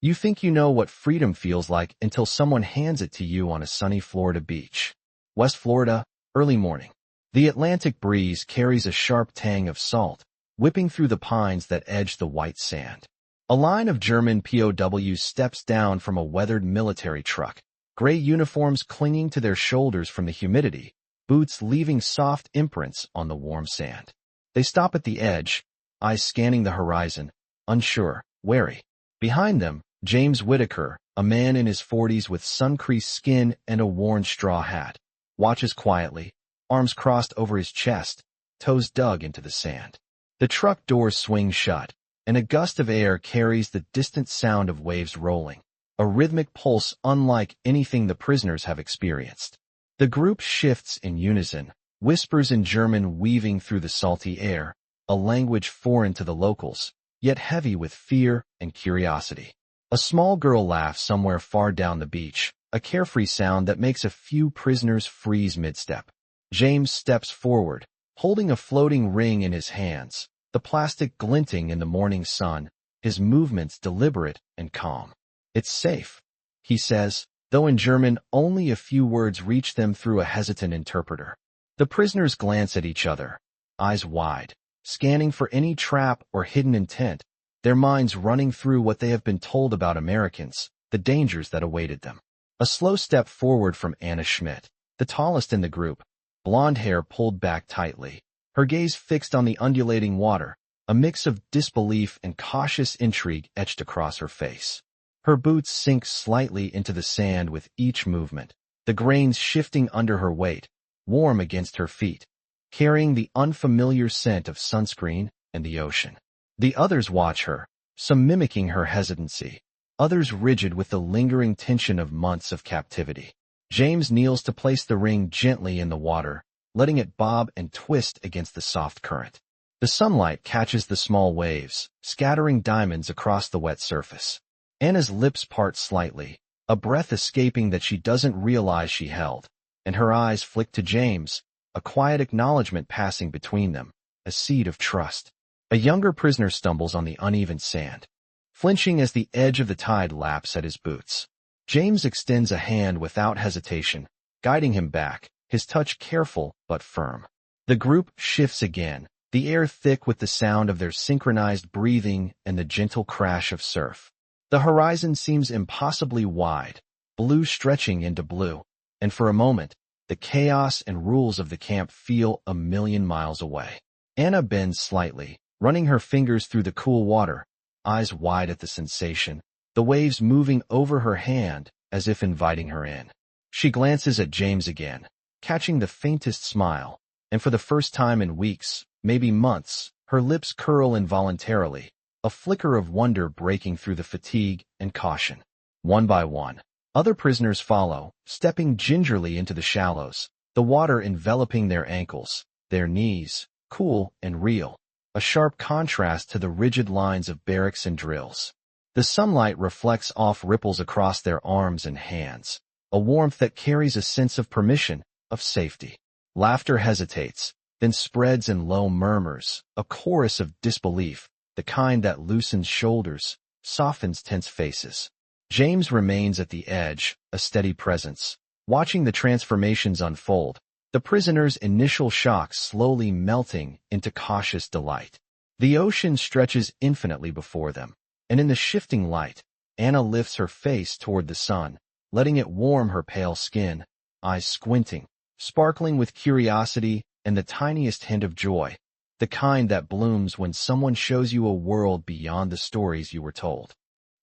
You think you know what freedom feels like until someone hands it to you on a sunny Florida beach. West Florida, early morning. The Atlantic breeze carries a sharp tang of salt, whipping through the pines that edge the white sand. A line of German POWs steps down from a weathered military truck, gray uniforms clinging to their shoulders from the humidity, boots leaving soft imprints on the warm sand. They stop at the edge, eyes scanning the horizon, unsure, wary. Behind them, James Whitaker, a man in his 40s with sun-creased skin and a worn straw hat, watches quietly, arms crossed over his chest, toes dug into the sand. The truck doors swing shut, and a gust of air carries the distant sound of waves rolling, a rhythmic pulse unlike anything the prisoners have experienced. The group shifts in unison, whispers in German weaving through the salty air, a language foreign to the locals, yet heavy with fear and curiosity. A small girl laughs somewhere far down the beach, a carefree sound that makes a few prisoners freeze mid-step. James steps forward, holding a floating ring in his hands, the plastic glinting in the morning sun, his movements deliberate and calm. "It's safe," he says, though in German only a few words reach them through a hesitant interpreter. The prisoners glance at each other, eyes wide, scanning for any trap or hidden intent, their minds running through what they have been told about Americans, the dangers that awaited them. A slow step forward from Anna Schmidt, the tallest in the group, blonde hair pulled back tightly, her gaze fixed on the undulating water, a mix of disbelief and cautious intrigue etched across her face. Her boots sink slightly into the sand with each movement, the grains shifting under her weight, warm against her feet, carrying the unfamiliar scent of sunscreen and the ocean. The others watch her, some mimicking her hesitancy, others rigid with the lingering tension of months of captivity. James kneels to place the ring gently in the water, letting it bob and twist against the soft current. The sunlight catches the small waves, scattering diamonds across the wet surface. Anna's lips part slightly, a breath escaping that she doesn't realize she held, and her eyes flick to James, a quiet acknowledgement passing between them, a seed of trust. A younger prisoner stumbles on the uneven sand, flinching as the edge of the tide laps at his boots. James extends a hand without hesitation, guiding him back, his touch careful but firm. The group shifts again, the air thick with the sound of their synchronized breathing and the gentle crash of surf. The horizon seems impossibly wide, blue stretching into blue, and for a moment, the chaos and rules of the camp feel a million miles away. Anna bends slightly, running her fingers through the cool water, eyes wide at the sensation, the waves moving over her hand as if inviting her in. She glances at James again, catching the faintest smile, and for the first time in weeks, maybe months, her lips curl involuntarily, a flicker of wonder breaking through the fatigue and caution. One by one, other prisoners follow, stepping gingerly into the shallows, the water enveloping their ankles, their knees, cool and real, a sharp contrast to the rigid lines of barracks and drills. The sunlight reflects off ripples across their arms and hands, a warmth that carries a sense of permission, of safety. Laughter hesitates, then spreads in low murmurs, a chorus of disbelief, the kind that loosens shoulders, softens tense faces. James remains at the edge, a steady presence, watching the transformations unfold, the prisoners' initial shock slowly melting into cautious delight. The ocean stretches infinitely before them, and in the shifting light, Anna lifts her face toward the sun, letting it warm her pale skin, eyes squinting, sparkling with curiosity and the tiniest hint of joy, the kind that blooms when someone shows you a world beyond the stories you were told.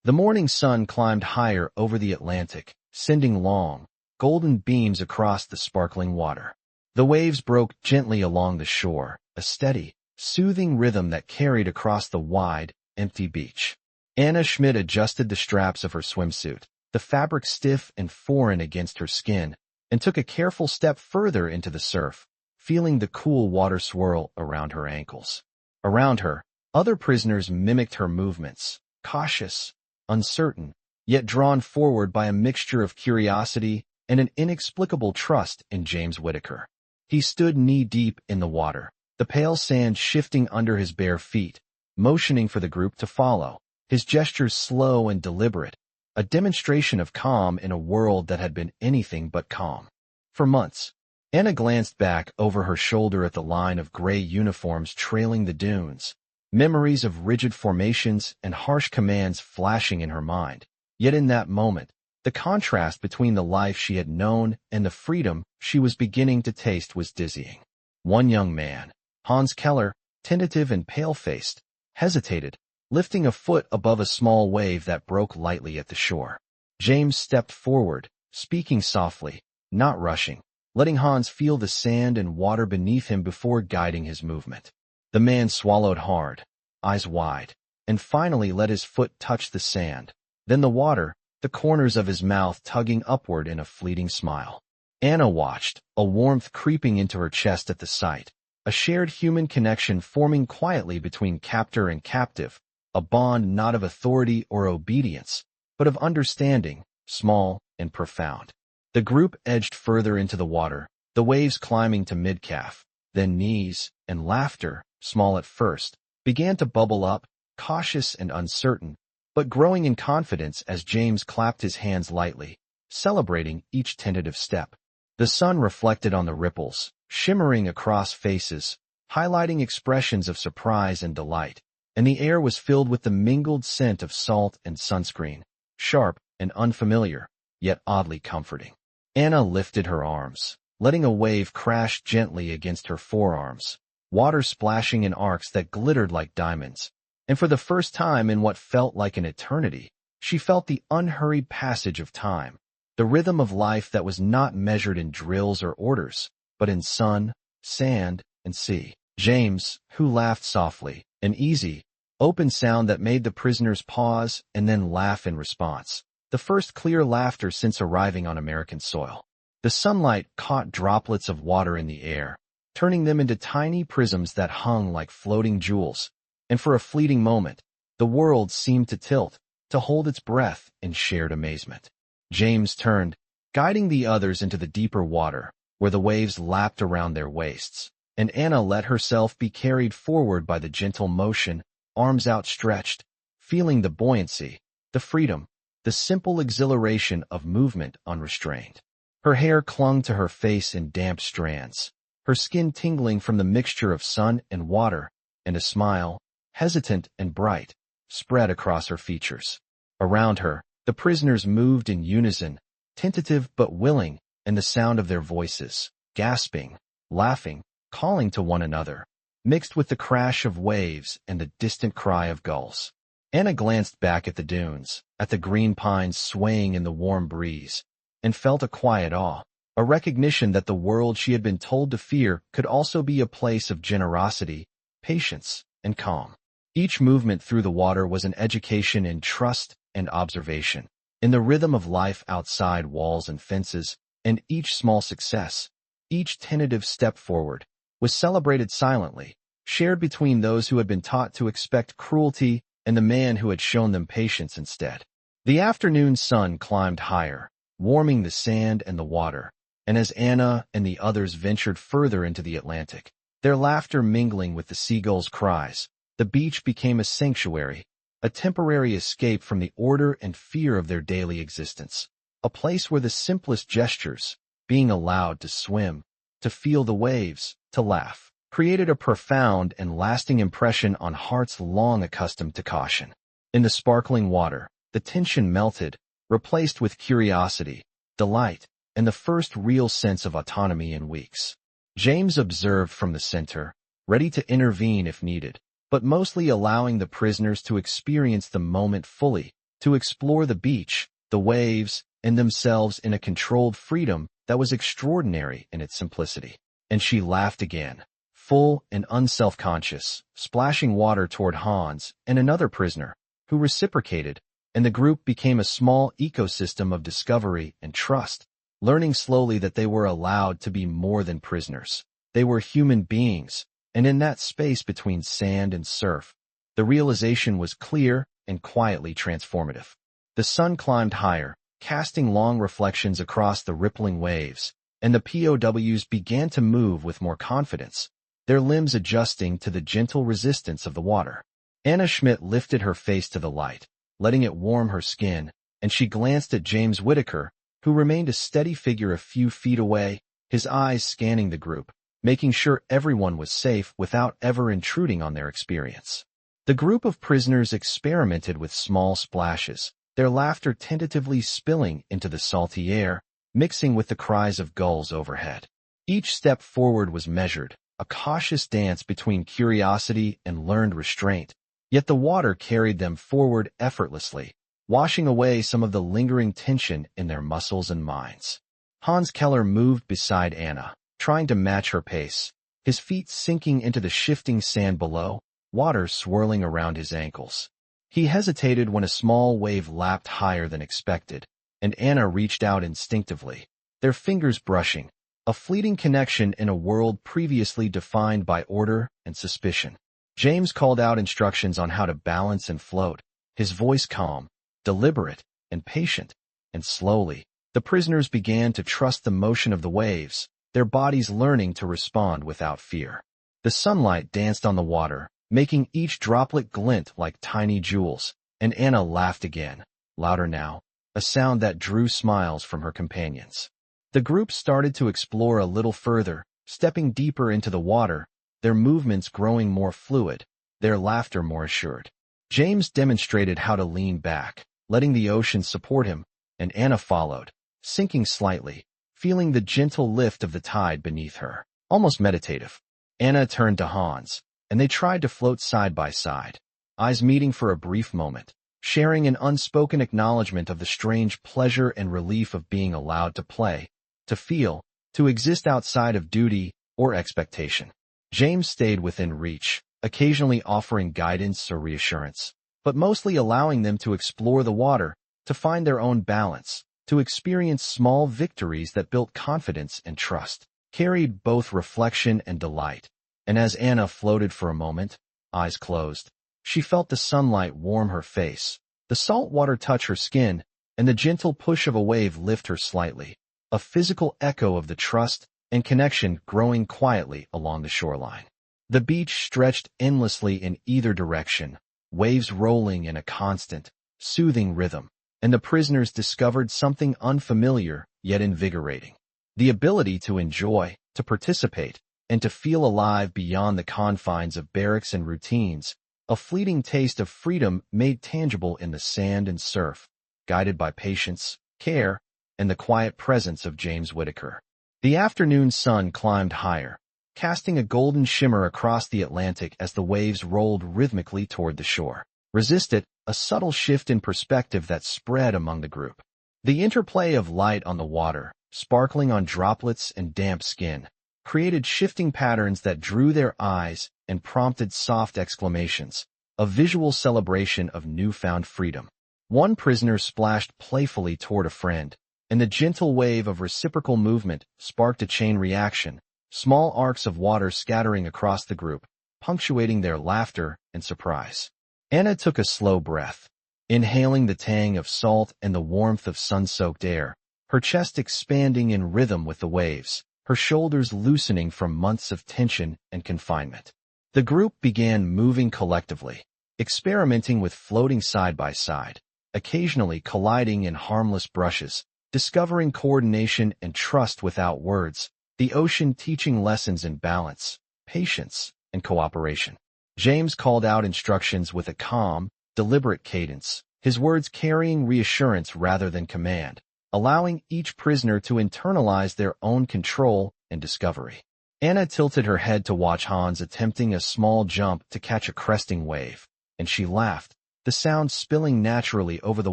The morning sun climbed higher over the Atlantic, sending long, golden beams across the sparkling water. The waves broke gently along the shore, a steady, soothing rhythm that carried across the wide, empty beach. Anna Schmidt adjusted the straps of her swimsuit, the fabric stiff and foreign against her skin, and took a careful step further into the surf, feeling the cool water swirl around her ankles. Around her, other prisoners mimicked her movements, cautious, uncertain, yet drawn forward by a mixture of curiosity and an inexplicable trust in James Whitaker. He stood knee-deep in the water, the pale sand shifting under his bare feet, motioning for the group to follow, his gestures slow and deliberate, a demonstration of calm in a world that had been anything but calm. For months, Anna glanced back over her shoulder at the line of gray uniforms trailing the dunes, memories of rigid formations and harsh commands flashing in her mind. Yet in that moment, the contrast between the life she had known and the freedom she was beginning to taste was dizzying. One young man, Hans Keller, tentative and pale-faced, hesitated, lifting a foot above a small wave that broke lightly at the shore. James stepped forward, speaking softly, not rushing, letting Hans feel the sand and water beneath him before guiding his movement. The man swallowed hard, eyes wide, and finally let his foot touch the sand, then the water, the corners of his mouth tugging upward in a fleeting smile. Anna watched, a warmth creeping into her chest at the sight, a shared human connection forming quietly between captor and captive, a bond not of authority or obedience, but of understanding, small and profound. The group edged further into the water, the waves climbing to mid-calf, then knees, and laughter, small at first, began to bubble up, cautious and uncertain, but growing in confidence as James clapped his hands lightly, celebrating each tentative step. The sun reflected on the ripples, shimmering across faces, highlighting expressions of surprise and delight, and the air was filled with the mingled scent of salt and sunscreen, sharp and unfamiliar, yet oddly comforting. Anna lifted her arms, letting a wave crash gently against her forearms, water splashing in arcs that glittered like diamonds. And for the first time in what felt like an eternity, she felt the unhurried passage of time, the rhythm of life that was not measured in drills or orders, but in sun, sand, and sea. James, who laughed softly, an easy, open sound that made the prisoners pause and then laugh in response, the first clear laughter since arriving on American soil. The sunlight caught droplets of water in the air, turning them into tiny prisms that hung like floating jewels, and for a fleeting moment, the world seemed to tilt, to hold its breath in shared amazement. James turned, guiding the others into the deeper water, where the waves lapped around their waists, and Anna let herself be carried forward by the gentle motion, arms outstretched, feeling the buoyancy, the freedom, the simple exhilaration of movement unrestrained. Her hair clung to her face in damp strands, her skin tingling from the mixture of sun and water, and a smile, hesitant and bright, spread across her features. Around her, the prisoners moved in unison, tentative but willing, and the sound of their voices, gasping, laughing, calling to one another, mixed with the crash of waves and the distant cry of gulls. Anna glanced back at the dunes, at the green pines swaying in the warm breeze, and felt a quiet awe, a recognition that the world she had been told to fear could also be a place of generosity, patience, and calm. Each movement through the water was an education in trust and observation, in the rhythm of life outside walls and fences, and each small success, each tentative step forward, was celebrated silently, shared between those who had been taught to expect cruelty and the man who had shown them patience instead. The afternoon sun climbed higher, warming the sand and the water, and as Anna and the others ventured further into the Atlantic, their laughter mingling with the seagulls' cries, the beach became a sanctuary, a temporary escape from the order and fear of their daily existence, a place where the simplest gestures, being allowed to swim, to feel the waves, to laugh, created a profound and lasting impression on hearts long accustomed to caution. In the sparkling water, the tension melted, replaced with curiosity, delight, and the first real sense of autonomy in weeks. James observed from the center, ready to intervene if needed, but mostly allowing the prisoners to experience the moment fully, to explore the beach, the waves, and themselves in a controlled freedom that was extraordinary in its simplicity. And she laughed again, full and unself-conscious, splashing water toward Hans and another prisoner, who reciprocated, and the group became a small ecosystem of discovery and trust, learning slowly that they were allowed to be more than prisoners. They were human beings, and in that space between sand and surf, the realization was clear and quietly transformative. The sun climbed higher, casting long reflections across the rippling waves, and the POWs began to move with more confidence, their limbs adjusting to the gentle resistance of the water. Anna Schmidt lifted her face to the light, letting it warm her skin, and she glanced at James Whitaker, who remained a steady figure a few feet away, his eyes scanning the group, making sure everyone was safe without ever intruding on their experience. The group of prisoners experimented with small splashes, their laughter tentatively spilling into the salty air, mixing with the cries of gulls overhead. Each step forward was measured, a cautious dance between curiosity and learned restraint, yet the water carried them forward effortlessly, washing away some of the lingering tension in their muscles and minds. Hans Keller moved beside Anna, trying to match her pace, his feet sinking into the shifting sand below, water swirling around his ankles. He hesitated when a small wave lapped higher than expected, and Anna reached out instinctively, their fingers brushing, a fleeting connection in a world previously defined by order and suspicion. James called out instructions on how to balance and float, his voice calm, deliberate, and patient, and slowly, the prisoners began to trust the motion of the waves, their bodies learning to respond without fear. The sunlight danced on the water, making each droplet glint like tiny jewels, and Anna laughed again, louder now, a sound that drew smiles from her companions. The group started to explore a little further, stepping deeper into the water, their movements growing more fluid, their laughter more assured. James demonstrated how to lean back, letting the ocean support him, and Anna followed, sinking slightly, feeling the gentle lift of the tide beneath her, almost meditative. Anna turned to Hans, and they tried to float side by side, eyes meeting for a brief moment, sharing an unspoken acknowledgement of the strange pleasure and relief of being allowed to play, to feel, to exist outside of duty or expectation. James stayed within reach, occasionally offering guidance or reassurance, but mostly allowing them to explore the water, to find their own balance, to experience small victories that built confidence and trust, carried both reflection and delight. And as Anna floated for a moment, eyes closed, she felt the sunlight warm her face, the salt water touch her skin, and the gentle push of a wave lift her slightly, a physical echo of the trust and connection growing quietly along the shoreline. The beach stretched endlessly in either direction, waves rolling in a constant, soothing rhythm, and the prisoners discovered something unfamiliar yet invigorating. The ability to enjoy, to participate, and to feel alive beyond the confines of barracks and routines, a fleeting taste of freedom made tangible in the sand and surf, guided by patience, care, and the quiet presence of James Whitaker. The afternoon sun climbed higher, casting a golden shimmer across the Atlantic as the waves rolled rhythmically toward the shore. Resist it, a subtle shift in perspective that spread among the group. The interplay of light on the water, sparkling on droplets and damp skin, created shifting patterns that drew their eyes and prompted soft exclamations, a visual celebration of newfound freedom. One prisoner splashed playfully toward a friend, and the gentle wave of reciprocal movement sparked a chain reaction, small arcs of water scattering across the group, punctuating their laughter and surprise. Anna took a slow breath, inhaling the tang of salt and the warmth of sun-soaked air, her chest expanding in rhythm with the waves, her shoulders loosening from months of tension and confinement. The group began moving collectively, experimenting with floating side by side, occasionally colliding in harmless brushes, discovering coordination and trust without words, the ocean teaching lessons in balance, patience, and cooperation. James called out instructions with a calm, deliberate cadence, his words carrying reassurance rather than command, allowing each prisoner to internalize their own control and discovery. Anna tilted her head to watch Hans attempting a small jump to catch a cresting wave, and she laughed, the sound spilling naturally over the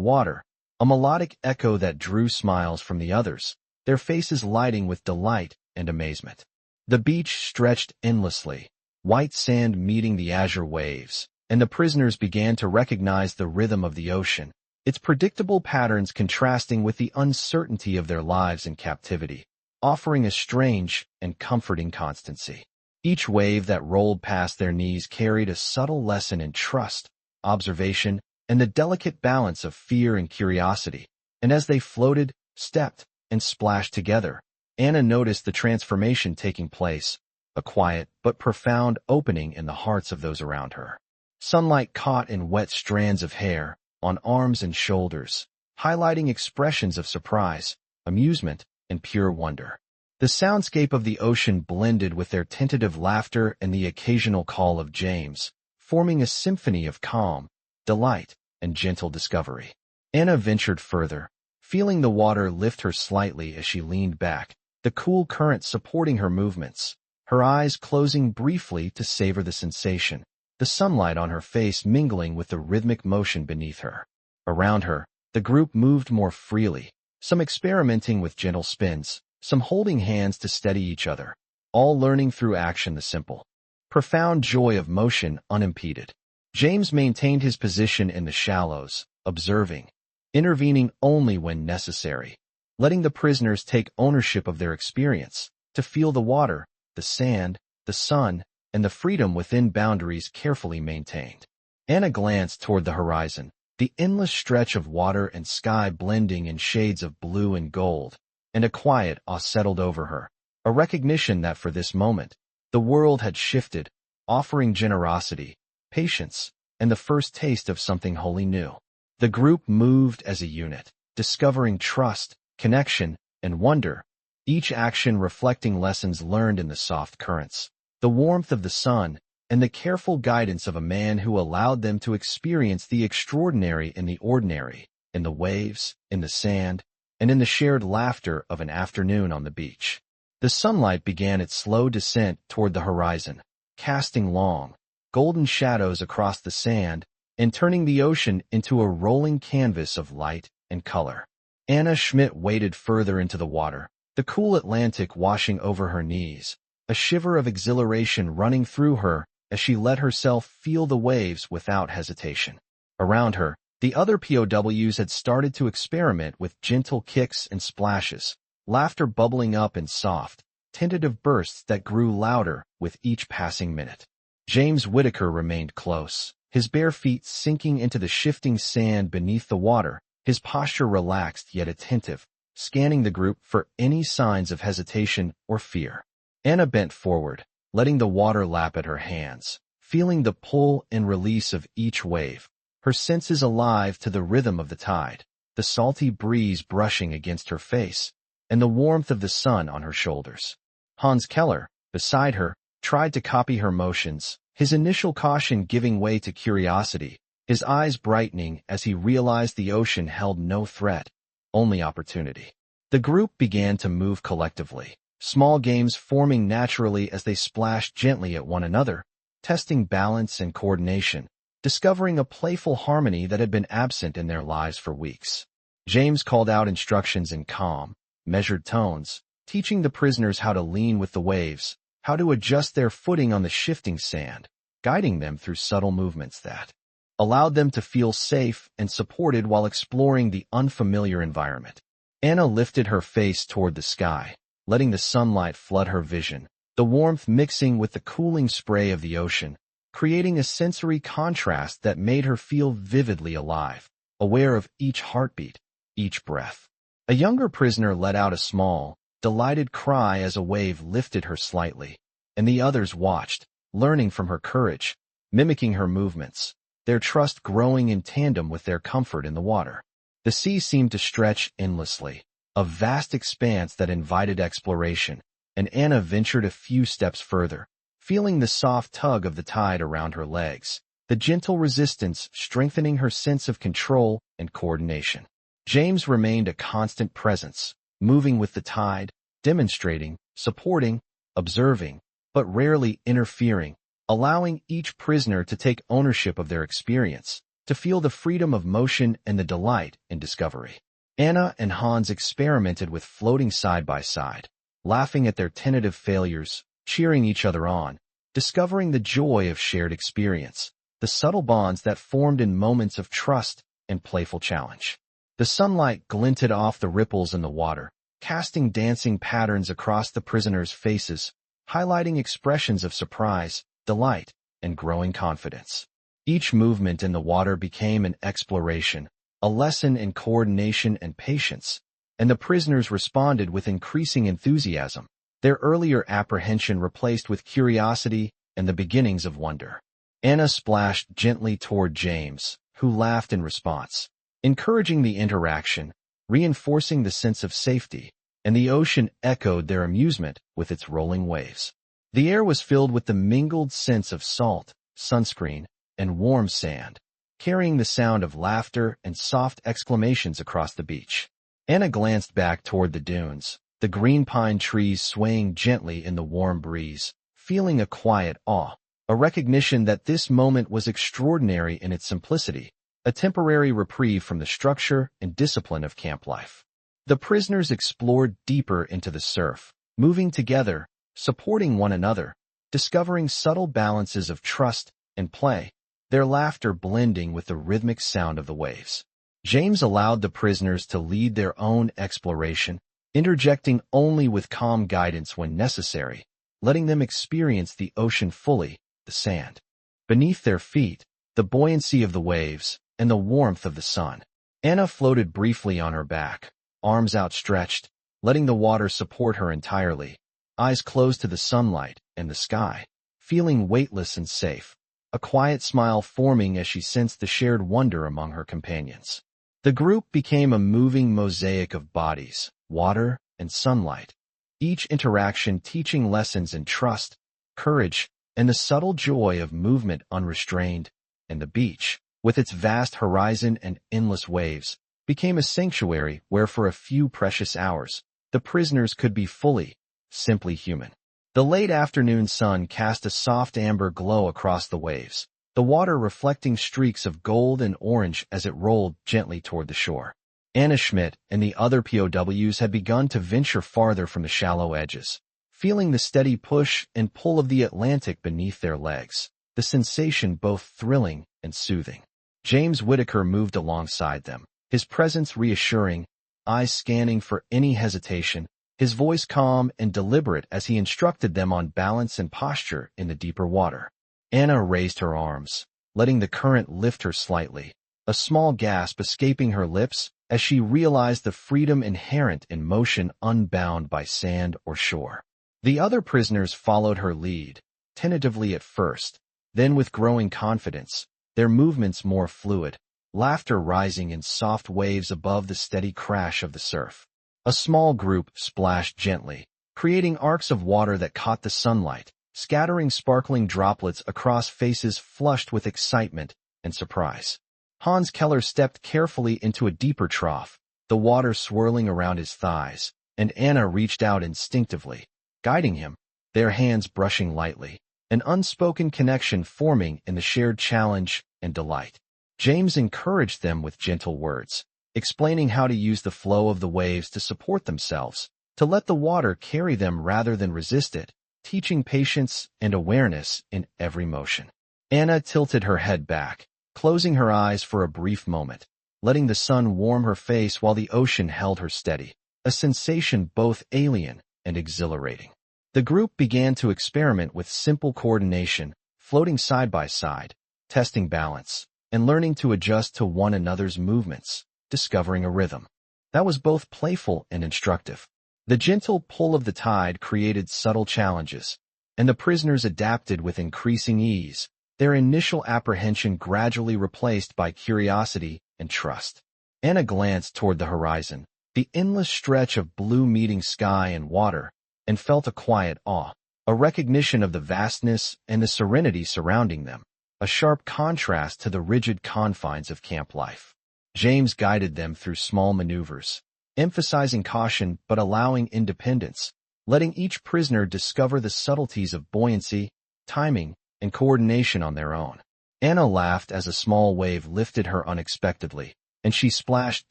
water, a melodic echo that drew smiles from the others, their faces lighting with delight and amazement. The beach stretched endlessly, white sand meeting the azure waves, and the prisoners began to recognize the rhythm of the ocean, its predictable patterns contrasting with the uncertainty of their lives in captivity, offering a strange and comforting constancy. Each wave that rolled past their knees carried a subtle lesson in trust, observation, and the delicate balance of fear and curiosity, and as they floated, stepped, and splashed together, Anna noticed the transformation taking place, a quiet but profound opening in the hearts of those around her. Sunlight caught in wet strands of hair, on arms and shoulders, highlighting expressions of surprise, amusement, and pure wonder. The soundscape of the ocean blended with their tentative laughter and the occasional call of James, forming a symphony of calm, delight, and gentle discovery. Anna ventured further, feeling the water lift her slightly as she leaned back, the cool current supporting her movements, her eyes closing briefly to savor the sensation, the sunlight on her face mingling with the rhythmic motion beneath her. Around her, the group moved more freely, some experimenting with gentle spins, some holding hands to steady each other, all learning through action the simple, profound joy of motion unimpeded. James maintained his position in the shallows, observing, intervening only when necessary, letting the prisoners take ownership of their experience, to feel the water, the sand, the sun, and the freedom within boundaries carefully maintained. Anna glanced toward the horizon, the endless stretch of water and sky blending in shades of blue and gold, and a quiet awe settled over her, a recognition that for this moment, the world had shifted, offering generosity, patience, and the first taste of something wholly new. The group moved as a unit, discovering trust, connection, and wonder, each action reflecting lessons learned in the soft currents, the warmth of the sun, and the careful guidance of a man who allowed them to experience the extraordinary in the ordinary, in the waves, in the sand, and in the shared laughter of an afternoon on the beach. The sunlight began its slow descent toward the horizon, casting long, golden shadows across the sand and turning the ocean into a rolling canvas of light and color. Anna Schmidt waded further into the water, the cool Atlantic washing over her knees, a shiver of exhilaration running through her as she let herself feel the waves without hesitation. Around her, the other POWs had started to experiment with gentle kicks and splashes, laughter bubbling up in soft, tentative bursts that grew louder with each passing minute. James Whitaker remained close, his bare feet sinking into the shifting sand beneath the water, his posture relaxed yet attentive, scanning the group for any signs of hesitation or fear. Anna bent forward, letting the water lap at her hands, feeling the pull and release of each wave, her senses alive to the rhythm of the tide, the salty breeze brushing against her face, and the warmth of the sun on her shoulders. Hans Keller, beside her, tried to copy her motions, his initial caution giving way to curiosity, his eyes brightening as he realized the ocean held no threat, only opportunity. The group began to move collectively, small games forming naturally as they splashed gently at one another, testing balance and coordination, discovering a playful harmony that had been absent in their lives for weeks. James called out instructions in calm, measured tones, teaching the prisoners how to lean with the waves, how to adjust their footing on the shifting sand, guiding them through subtle movements that allowed them to feel safe and supported while exploring the unfamiliar environment. Anna lifted her face toward the sky, letting the sunlight flood her vision, the warmth mixing with the cooling spray of the ocean, creating a sensory contrast that made her feel vividly alive, aware of each heartbeat, each breath. A younger prisoner let out a small, delighted cry as a wave lifted her slightly, and the others watched, learning from her courage, mimicking her movements, their trust growing in tandem with their comfort in the water. The sea seemed to stretch endlessly, a vast expanse that invited exploration, and Anna ventured a few steps further, feeling the soft tug of the tide around her legs, the gentle resistance strengthening her sense of control and coordination. James remained a constant presence, moving with the tide, demonstrating, supporting, observing, but rarely interfering, allowing each prisoner to take ownership of their experience, to feel the freedom of motion and the delight in discovery. Anna and Hans experimented with floating side by side, laughing at their tentative failures, cheering each other on, discovering the joy of shared experience, the subtle bonds that formed in moments of trust and playful challenge. The sunlight glinted off the ripples in the water, casting dancing patterns across the prisoners' faces, highlighting expressions of surprise, delight, and growing confidence. Each movement in the water became an exploration, a lesson in coordination and patience, and the prisoners responded with increasing enthusiasm, their earlier apprehension replaced with curiosity and the beginnings of wonder. Anna splashed gently toward James, who laughed in response, encouraging the interaction, reinforcing the sense of safety, and the ocean echoed their amusement with its rolling waves. The air was filled with the mingled scents of salt, sunscreen, and warm sand, carrying the sound of laughter and soft exclamations across the beach. Anna glanced back toward the dunes, the green pine trees swaying gently in the warm breeze, feeling a quiet awe, a recognition that this moment was extraordinary in its simplicity, a temporary reprieve from the structure and discipline of camp life. The prisoners explored deeper into the surf, moving together, supporting one another, discovering subtle balances of trust and play, their laughter blending with the rhythmic sound of the waves. James allowed the prisoners to lead their own exploration, interjecting only with calm guidance when necessary, letting them experience the ocean fully, the sand beneath their feet, the buoyancy of the waves, and the warmth of the sun. Anna floated briefly on her back, arms outstretched, letting the water support her entirely, eyes closed to the sunlight and the sky, feeling weightless and safe, a quiet smile forming as she sensed the shared wonder among her companions. The group became a moving mosaic of bodies, water, and sunlight, each interaction teaching lessons in trust, courage, and the subtle joy of movement unrestrained, and the beach, with its vast horizon and endless waves, became a sanctuary where for a few precious hours, the prisoners could be fully, simply human. The late afternoon sun cast a soft amber glow across the waves, the water reflecting streaks of gold and orange as it rolled gently toward the shore. Anna Schmidt and the other POWs had begun to venture farther from the shallow edges, feeling the steady push and pull of the Atlantic beneath their legs, the sensation both thrilling and soothing. James Whitaker moved alongside them, his presence reassuring, eyes scanning for any hesitation, his voice calm and deliberate as he instructed them on balance and posture in the deeper water. Anna raised her arms, letting the current lift her slightly, a small gasp escaping her lips as she realized the freedom inherent in motion unbound by sand or shore. The other prisoners followed her lead, tentatively at first, then with growing confidence, their movements more fluid, laughter rising in soft waves above the steady crash of the surf. A small group splashed gently, creating arcs of water that caught the sunlight, scattering sparkling droplets across faces flushed with excitement and surprise. Hans Keller stepped carefully into a deeper trough, the water swirling around his thighs, and Anna reached out instinctively, guiding him, their hands brushing lightly, an unspoken connection forming in the shared challenge and delight. James encouraged them with gentle words, explaining how to use the flow of the waves to support themselves, to let the water carry them rather than resist it, teaching patience and awareness in every motion. Anna tilted her head back, closing her eyes for a brief moment, letting the sun warm her face while the ocean held her steady, a sensation both alien and exhilarating. The group began to experiment with simple coordination, floating side by side, testing balance, and learning to adjust to one another's movements, discovering a rhythm that was both playful and instructive. The gentle pull of the tide created subtle challenges, and the prisoners adapted with increasing ease, their initial apprehension gradually replaced by curiosity and trust. Anna glanced toward the horizon, the endless stretch of blue meeting sky and water, and felt a quiet awe, a recognition of the vastness and the serenity surrounding them, a sharp contrast to the rigid confines of camp life. James guided them through small maneuvers, emphasizing caution but allowing independence, letting each prisoner discover the subtleties of buoyancy, timing, and coordination on their own. Anna laughed as a small wave lifted her unexpectedly, and she splashed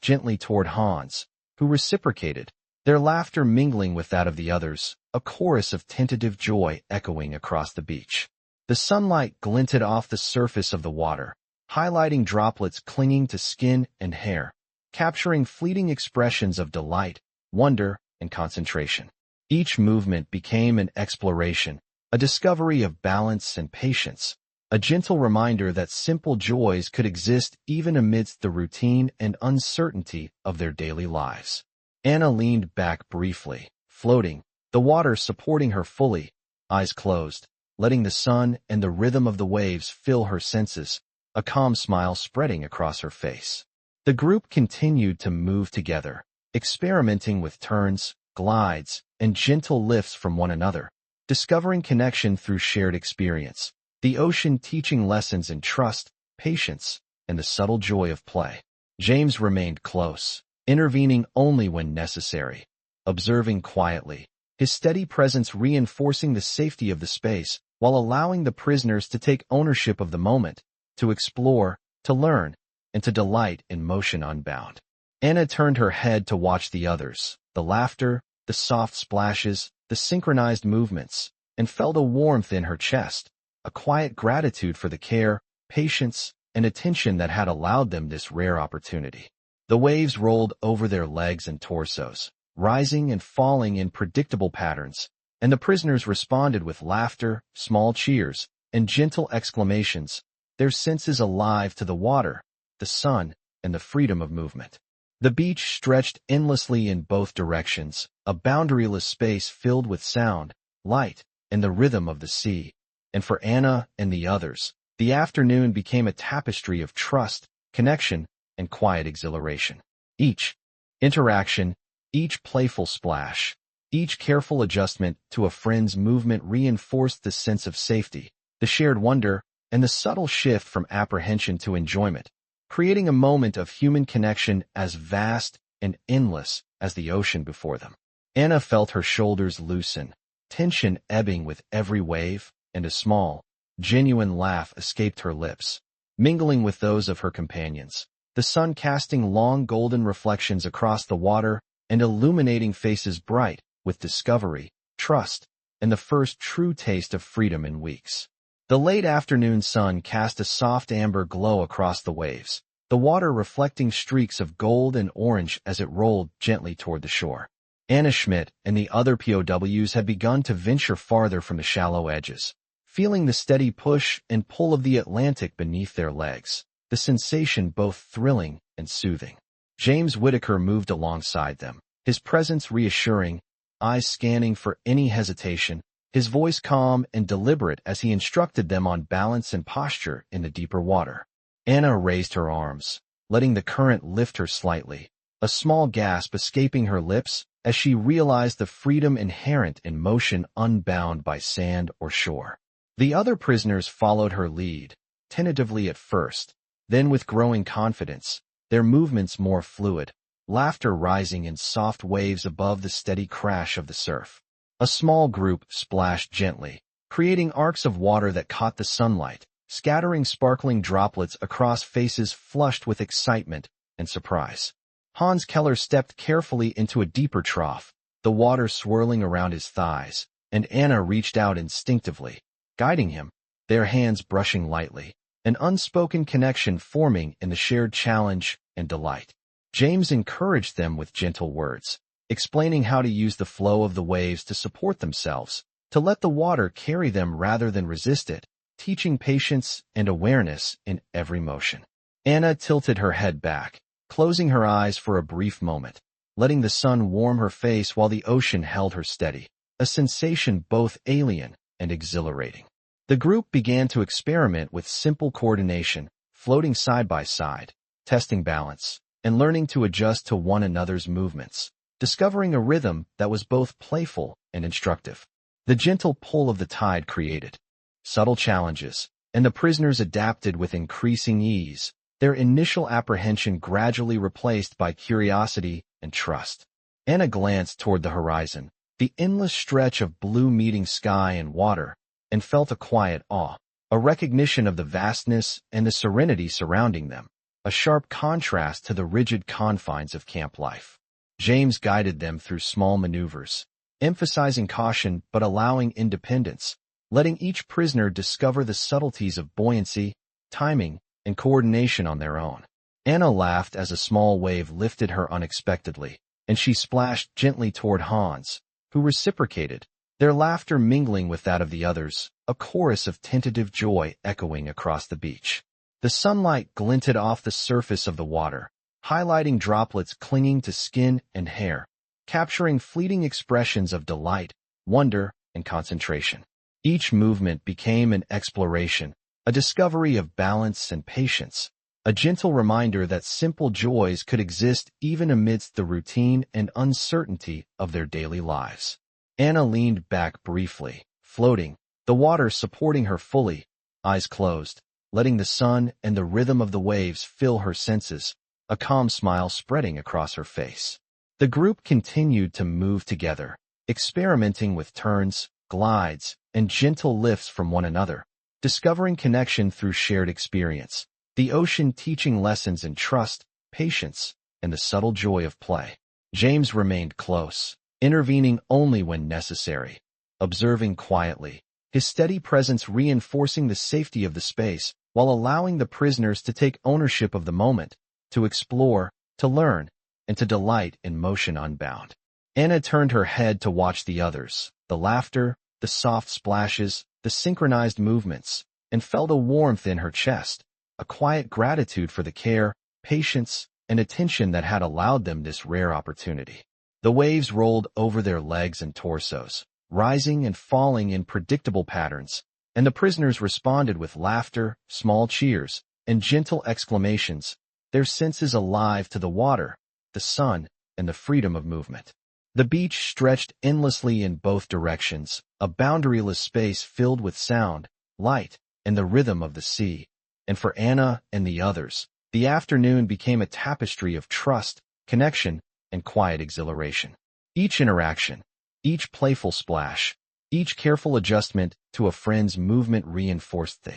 gently toward Hans, who reciprocated, their laughter mingling with that of the others, a chorus of tentative joy echoing across the beach. The sunlight glinted off the surface of the water, highlighting droplets clinging to skin and hair, capturing fleeting expressions of delight, wonder, and concentration. Each movement became an exploration, a discovery of balance and patience, a gentle reminder that simple joys could exist even amidst the routine and uncertainty of their daily lives. Anna leaned back briefly, floating, the water supporting her fully, eyes closed, letting the sun and the rhythm of the waves fill her senses, a calm smile spreading across her face. The group continued to move together, experimenting with turns, glides, and gentle lifts from one another, discovering connection through shared experience, the ocean teaching lessons in trust, patience, and the subtle joy of play. James remained close, intervening only when necessary, observing quietly, his steady presence reinforcing the safety of the space while allowing the prisoners to take ownership of the moment, to explore, to learn, and to delight in motion unbound. Anna turned her head to watch the others, the laughter, the soft splashes, the synchronized movements, and felt a warmth in her chest, a quiet gratitude for the care, patience, and attention that had allowed them this rare opportunity. The waves rolled over their legs and torsos, rising and falling in predictable patterns, and the prisoners responded with laughter, small cheers, and gentle exclamations, their senses alive to the water, the sun, and the freedom of movement. The beach stretched endlessly in both directions, a boundaryless space filled with sound, light, and the rhythm of the sea. And for Anna and the others, the afternoon became a tapestry of trust, connection, and quiet exhilaration. Each interaction, each playful splash, each careful adjustment to a friend's movement reinforced the sense of safety, the shared wonder, and the subtle shift from apprehension to enjoyment, creating a moment of human connection as vast and endless as the ocean before them. Anna felt her shoulders loosen, tension ebbing with every wave, and a small, genuine laugh escaped her lips, mingling with those of her companions, the sun casting long golden reflections across the water and illuminating faces bright with discovery, trust, and the first true taste of freedom in weeks. The late afternoon sun cast a soft amber glow across the waves, the water reflecting streaks of gold and orange as it rolled gently toward the shore. Anna Schmidt and the other POWs had begun to venture farther from the shallow edges, feeling the steady push and pull of the Atlantic beneath their legs, the sensation both thrilling and soothing. James Whitaker moved alongside them, his presence reassuring, eyes scanning for any hesitation, his voice calm and deliberate as he instructed them on balance and posture in the deeper water. Anna raised her arms, letting the current lift her slightly, a small gasp escaping her lips as she realized the freedom inherent in motion unbound by sand or shore. The other prisoners followed her lead, tentatively at first, then with growing confidence, their movements more fluid, laughter rising in soft waves above the steady crash of the surf. A small group splashed gently, creating arcs of water that caught the sunlight, scattering sparkling droplets across faces flushed with excitement and surprise. Hans Keller stepped carefully into a deeper trough, the water swirling around his thighs, and Anna reached out instinctively, guiding him, their hands brushing lightly, an unspoken connection forming in the shared challenge and delight. James encouraged them with gentle words, explaining how to use the flow of the waves to support themselves, to let the water carry them rather than resist it, teaching patience and awareness in every motion. Anna tilted her head back, closing her eyes for a brief moment, letting the sun warm her face while the ocean held her steady, a sensation both alien and exhilarating. The group began to experiment with simple coordination, floating side by side, testing balance, and learning to adjust to one another's movements, discovering a rhythm that was both playful and instructive. The gentle pull of the tide created subtle challenges, and the prisoners adapted with increasing ease, their initial apprehension gradually replaced by curiosity and trust. Anna glanced toward the horizon, the endless stretch of blue meeting sky and water, and felt a quiet awe, a recognition of the vastness and the serenity surrounding them, a sharp contrast to the rigid confines of camp life. James guided them through small maneuvers, emphasizing caution but allowing independence, letting each prisoner discover the subtleties of buoyancy, timing, and coordination on their own. Anna laughed as a small wave lifted her unexpectedly, and she splashed gently toward Hans, who reciprocated, their laughter mingling with that of the others, a chorus of tentative joy echoing across the beach. The sunlight glinted off the surface of the water, highlighting droplets clinging to skin and hair, capturing fleeting expressions of delight, wonder, and concentration. Each movement became an exploration, a discovery of balance and patience, a gentle reminder that simple joys could exist even amidst the routine and uncertainty of their daily lives. Anna leaned back briefly, floating, the water supporting her fully, eyes closed, letting the sun and the rhythm of the waves fill her senses, a calm smile spreading across her face. The group continued to move together, experimenting with turns, glides, and gentle lifts from one another, discovering connection through shared experience, the ocean teaching lessons in trust, patience, and the subtle joy of play. James remained close, intervening only when necessary, observing quietly, his steady presence reinforcing the safety of the space while allowing the prisoners to take ownership of the moment, to explore, to learn, and to delight in motion unbound. Anna turned her head to watch the others, the laughter, the soft splashes, the synchronized movements, and felt a warmth in her chest, a quiet gratitude for the care, patience, and attention that had allowed them this rare opportunity. The waves rolled over their legs and torsos, rising and falling in predictable patterns, and the prisoners responded with laughter, small cheers, and gentle exclamations, their senses alive to the water, the sun, and the freedom of movement. The beach stretched endlessly in both directions, a boundaryless space filled with sound, light, and the rhythm of the sea. And for Anna and the others, the afternoon became a tapestry of trust, connection, and quiet exhilaration. Each interaction, each playful splash, each careful adjustment to a friend's movement reinforced the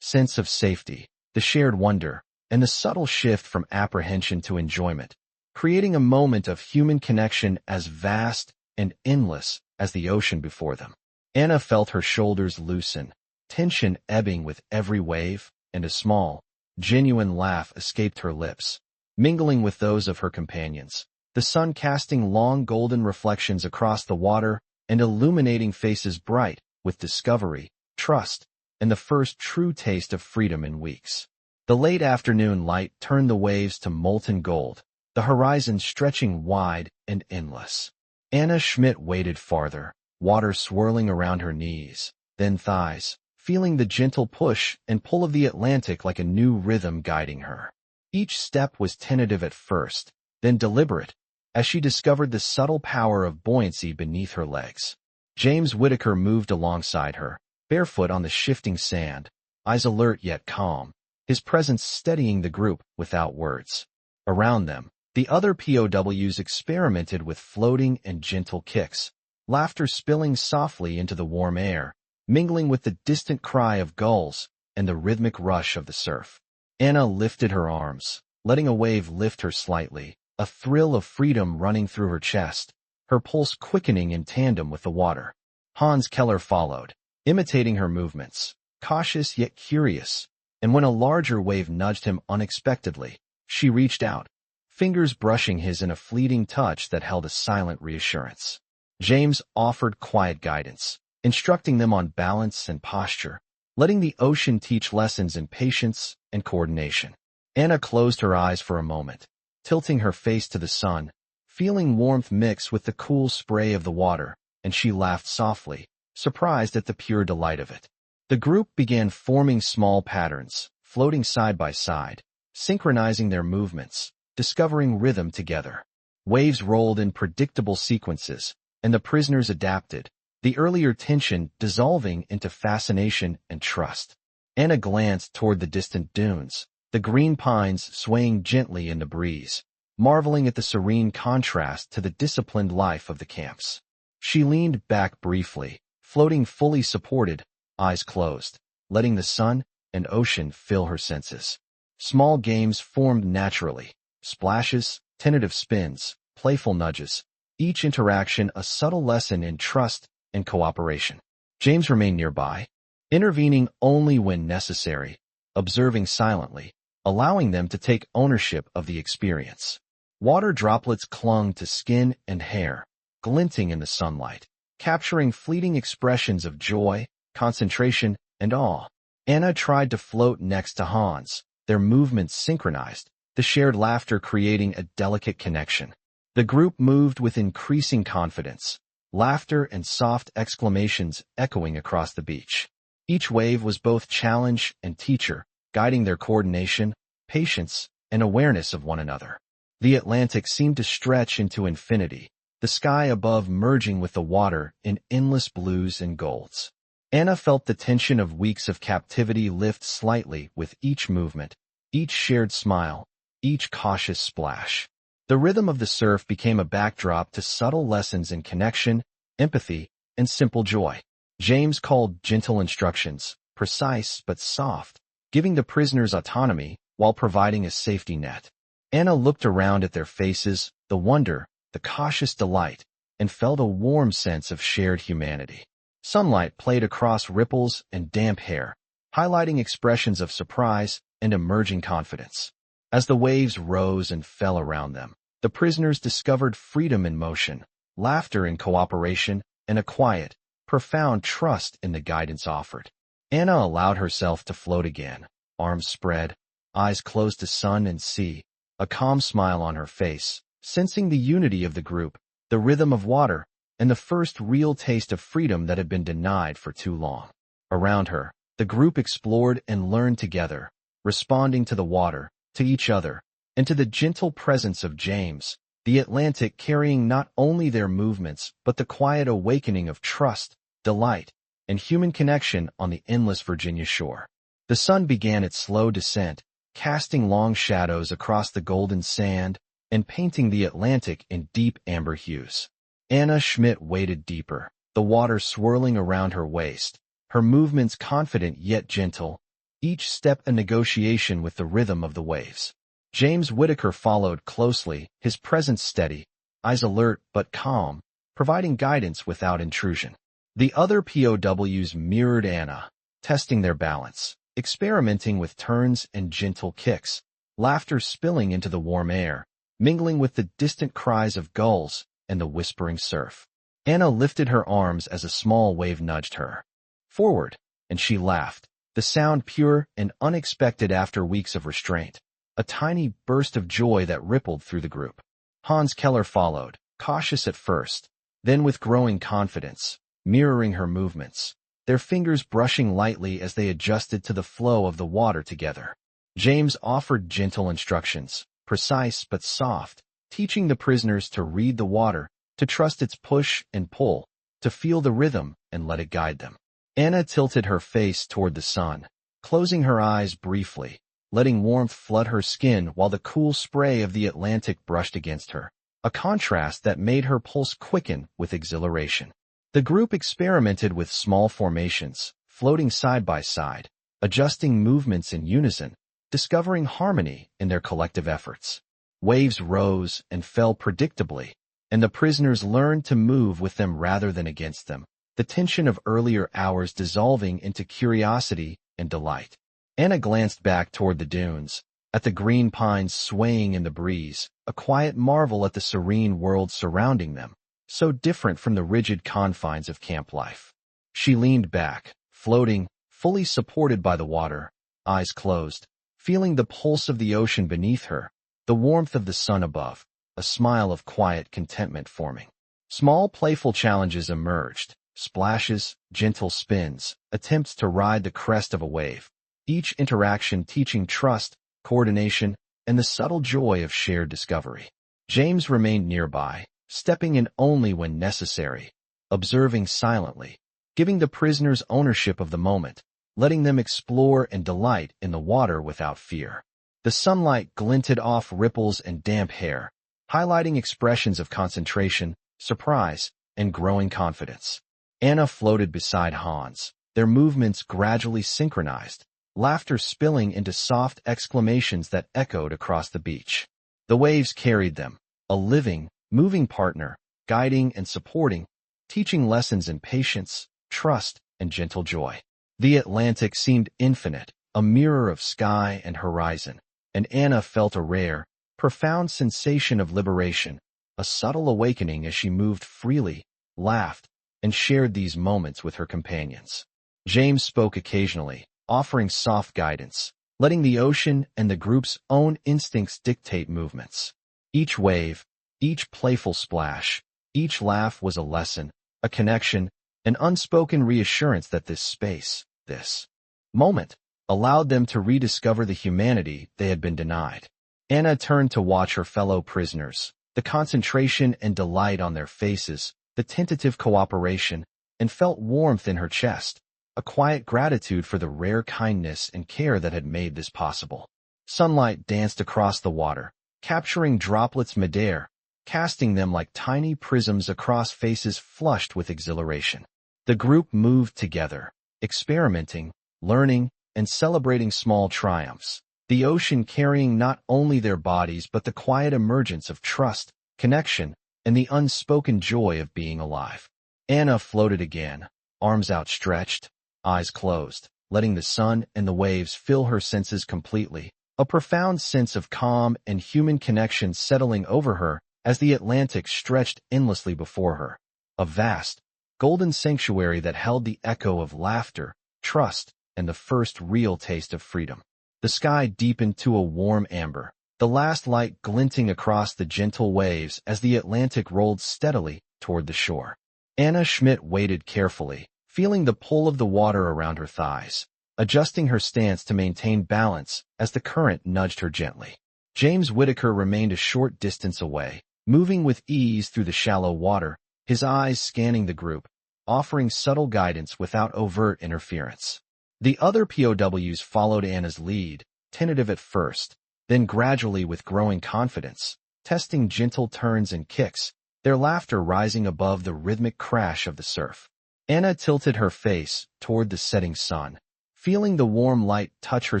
sense of safety, the shared wonder, and the subtle shift from apprehension to enjoyment, creating a moment of human connection as vast and endless as the ocean before them. Anna felt her shoulders loosen, tension ebbing with every wave, and a small, genuine laugh escaped her lips, mingling with those of her companions, the sun casting long golden reflections across the water and illuminating faces bright with discovery, trust, and the first true taste of freedom in weeks. The late afternoon light turned the waves to molten gold, the horizon stretching wide and endless. Anna Schmidt waded farther, water swirling around her knees, then thighs, feeling the gentle push and pull of the Atlantic like a new rhythm guiding her. Each step was tentative at first, then deliberate, as she discovered the subtle power of buoyancy beneath her legs. James Whitaker moved alongside her, barefoot on the shifting sand, eyes alert yet calm, his presence steadying the group without words. Around them, the other POWs experimented with floating and gentle kicks, laughter spilling softly into the warm air, mingling with the distant cry of gulls and the rhythmic rush of the surf. Anna lifted her arms, letting a wave lift her slightly, a thrill of freedom running through her chest, her pulse quickening in tandem with the water. Hans Keller followed, imitating her movements, cautious yet curious, and when a larger wave nudged him unexpectedly, she reached out, fingers brushing his in a fleeting touch that held a silent reassurance. James offered quiet guidance, instructing them on balance and posture, letting the ocean teach lessons in patience and coordination. Anna closed her eyes for a moment, tilting her face to the sun, feeling warmth mix with the cool spray of the water, and she laughed softly, surprised at the pure delight of it. The group began forming small patterns, floating side by side, synchronizing their movements, discovering rhythm together. Waves rolled in predictable sequences, and the prisoners adapted, the earlier tension dissolving into fascination and trust. Anna glanced toward the distant dunes, the green pines swaying gently in the breeze, marveling at the serene contrast to the disciplined life of the camps. She leaned back briefly, floating fully supported, eyes closed, letting the sun and ocean fill her senses. Small games formed naturally, splashes, tentative spins, playful nudges, each interaction a subtle lesson in trust and cooperation. James remained nearby, intervening only when necessary, observing silently, allowing them to take ownership of the experience. Water droplets clung to skin and hair, glinting in the sunlight, capturing fleeting expressions of joy, concentration, and awe. Anna tried to float next to Hans, their movements synchronized, the shared laughter creating a delicate connection. The group moved with increasing confidence, laughter and soft exclamations echoing across the beach. Each wave was both challenge and teacher, guiding their coordination, patience, and awareness of one another. The Atlantic seemed to stretch into infinity, the sky above merging with the water in endless blues and golds. Anna felt the tension of weeks of captivity lift slightly with each movement, each shared smile, each cautious splash. The rhythm of the surf became a backdrop to subtle lessons in connection, empathy, and simple joy. James called gentle instructions, precise but soft, giving the prisoners autonomy while providing a safety net. Anna looked around at their faces, the wonder, the cautious delight, and felt a warm sense of shared humanity. Sunlight played across ripples and damp hair, highlighting expressions of surprise and emerging confidence. As the waves rose and fell around them, the prisoners discovered freedom in motion, laughter in cooperation, and a quiet, profound trust in the guidance offered. Anna allowed herself to float again, arms spread, eyes closed to sun and sea, a calm smile on her face, sensing the unity of the group, the rhythm of water, and the first real taste of freedom that had been denied for too long. Around her, the group explored and learned together, responding to the water, to each other, and to the gentle presence of James, the Atlantic carrying not only their movements but the quiet awakening of trust, delight, and human connection on the endless Virginia shore. The sun began its slow descent, casting long shadows across the golden sand and painting the Atlantic in deep amber hues. Anna Schmidt waded deeper, the water swirling around her waist, her movements confident yet gentle, each step a negotiation with the rhythm of the waves. James Whitaker followed closely, his presence steady, eyes alert but calm, providing guidance without intrusion. The other POWs mirrored Anna, testing their balance, experimenting with turns and gentle kicks, laughter spilling into the warm air, mingling with the distant cries of gulls and the whispering surf. Anna lifted her arms as a small wave nudged her forward, and she laughed, the sound pure and unexpected after weeks of restraint, a tiny burst of joy that rippled through the group. Hans Keller followed, cautious at first, then with growing confidence, mirroring her movements, their fingers brushing lightly as they adjusted to the flow of the water together. James offered gentle instructions, precise but soft, teaching the prisoners to read the water, to trust its push and pull, to feel the rhythm and let it guide them. Anna tilted her face toward the sun, closing her eyes briefly, letting warmth flood her skin while the cool spray of the Atlantic brushed against her, a contrast that made her pulse quicken with exhilaration. The group experimented with small formations, floating side by side, adjusting movements in unison, discovering harmony in their collective efforts. Waves rose and fell predictably, and the prisoners learned to move with them rather than against them, the tension of earlier hours dissolving into curiosity and delight. Anna glanced back toward the dunes, at the green pines swaying in the breeze, a quiet marvel at the serene world surrounding them, so different from the rigid confines of camp life. She leaned back, floating, fully supported by the water, eyes closed, feeling the pulse of the ocean beneath her, the warmth of the sun above, a smile of quiet contentment forming. Small playful challenges emerged, splashes, gentle spins, attempts to ride the crest of a wave, each interaction teaching trust, coordination, and the subtle joy of shared discovery. James remained nearby, stepping in only when necessary, observing silently, giving the prisoners ownership of the moment, letting them explore and delight in the water without fear. The sunlight glinted off ripples and damp hair, highlighting expressions of concentration, surprise, and growing confidence. Anna floated beside Hans, their movements gradually synchronized, laughter spilling into soft exclamations that echoed across the beach. The waves carried them, a living, moving partner, guiding and supporting, teaching lessons in patience, trust, and gentle joy. The Atlantic seemed infinite, a mirror of sky and horizon, and Anna felt a rare, profound sensation of liberation, a subtle awakening as she moved freely, laughed, and shared these moments with her companions. James spoke occasionally, offering soft guidance, letting the ocean and the group's own instincts dictate movements. Each wave, each playful splash, each laugh was a lesson, a connection, an unspoken reassurance that this space, This moment allowed them to rediscover the humanity they had been denied. Anna turned to watch her fellow prisoners, the concentration and delight on their faces, the tentative cooperation, and felt warmth in her chest, a quiet gratitude for the rare kindness and care that had made this possible. Sunlight danced across the water, capturing droplets midair, casting them like tiny prisms across faces flushed with exhilaration. The group moved together, experimenting, learning, and celebrating small triumphs, the ocean carrying not only their bodies but the quiet emergence of trust, connection, and the unspoken joy of being alive. Anna floated again, arms outstretched, eyes closed, letting the sun and the waves fill her senses completely, a profound sense of calm and human connection settling over her as the Atlantic stretched endlessly before her, a vast, golden sanctuary that held the echo of laughter, trust, and the first real taste of freedom. The sky deepened to a warm amber, the last light glinting across the gentle waves as the Atlantic rolled steadily toward the shore. Anna Schmidt waded carefully, feeling the pull of the water around her thighs, adjusting her stance to maintain balance as the current nudged her gently. James Whitaker remained a short distance away, moving with ease through the shallow water, his eyes scanning the group, offering subtle guidance without overt interference. The other POWs followed Anna's lead, tentative at first, then gradually with growing confidence, testing gentle turns and kicks, their laughter rising above the rhythmic crash of the surf. Anna tilted her face toward the setting sun, feeling the warm light touch her